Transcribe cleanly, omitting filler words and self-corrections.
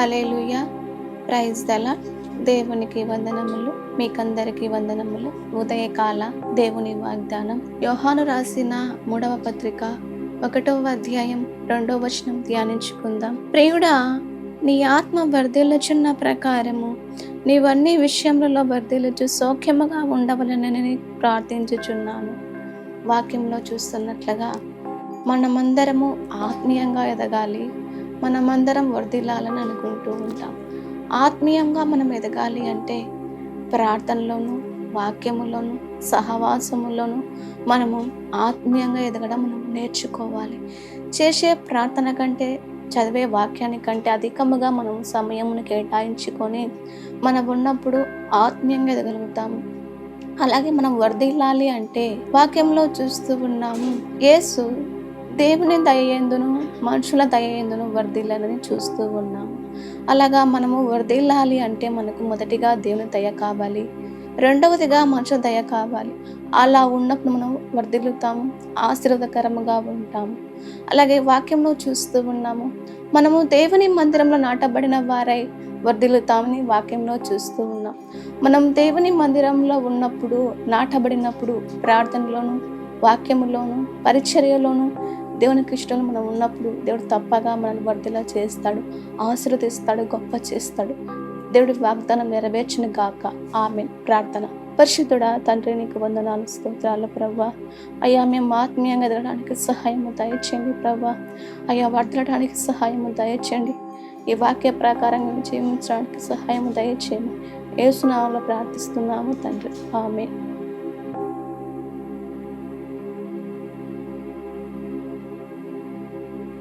Hallelujah. Praise the lord. దేవునికి వందనములు, మీకందరికీ వందనములు. ఉదయకాల దేవుని వాగ్దానం యోహాను రాసిన 3వ పత్రిక 1వ అధ్యాయం 2వ వచనం ధ్యానించుకుందాం. ప్రియుడా, నీ ఆత్మ వర్ధిల్లుచున్న ప్రకారము నీవన్నీ విషయములలో వర్ధిల్లుచు సౌఖ్యముగా ఉండవలనని ప్రార్థించుచున్నాను. వాక్యంలో చూస్తున్నట్లుగా మనమందరము ఆత్మీయంగా ఎదగాలి, మనమందరం వర్ధిల్లాలని అనుకుంటూ ఉంటాం. ఆత్మీయంగా మనం ఎదగాలి అంటే ప్రార్థనలోను, వాక్యములోను, సహవాసములోను మనము ఆత్మీయంగా ఎదగడం మనం నేర్చుకోవాలి. చేసే ప్రార్థన కంటే, చదివే వాక్యానికంటే అధికముగా మనం సమయమును కేటాయించుకొని మనం ఉన్నప్పుడు ఆత్మీయంగా ఎదగలుగుతాము. అలాగే మనం వర్ధిల్లాలి అంటే వాక్యంలో చూస్తూ ఉన్నాము, యేసు దేవుని దయయందును మనుషుల దయయందును వర్ధిల్లాలని చూస్తూ ఉన్నాము. అలాగా మనము వర్ధిల్లాలి అంటే మనకు మొదటిగా దేవుని దయ కావాలి, రెండవదిగా మనుషుల దయ కావాలి. అలా ఉన్నప్పుడు మనం వర్ధిల్లుతాము, ఆశీర్వాదకరముగా ఉంటాము. అలాగే వాక్యంలో చూస్తూ ఉన్నాము, మనము దేవుని మందిరంలో నాటబడిన వారై వర్ధిల్లుతామని వాక్యంలో చూస్తూ ఉన్నాం. మనం దేవుని మందిరంలో ఉన్నప్పుడు, నాటబడినప్పుడు ప్రార్థనలోను, వాక్యములోను, పరిచర్యలోను, దేవునికి ఇష్టంలో మనం ఉన్నప్పుడు దేవుడు తప్పగా మనల్ని వర్ధిల్లా చేస్తాడు, ఆశీర్వదిస్తాడు, గొప్ప చేస్తాడు. దేవుడి వాగ్దానం నెరవేర్చిన గాక. ఆమేన్. ప్రార్థన. పరిశుద్ధుడా తండ్రి, నీకు వందనాలు, స్తోత్రాలు ప్రభువా. అయ్యా, మేము ఆత్మీయంగా ఎదగడానికి సహాయము దయచేయండి ప్రభువా. అయ్యా, వర్ధలడానికి సహాయము దయచేయండి. ఈ వాక్య ప్రకారంగా జీవించడానికి సహాయము దయచేయండి. యేసు నామములో ప్రార్థిస్తున్నాము తండ్రి. ఆమేన్.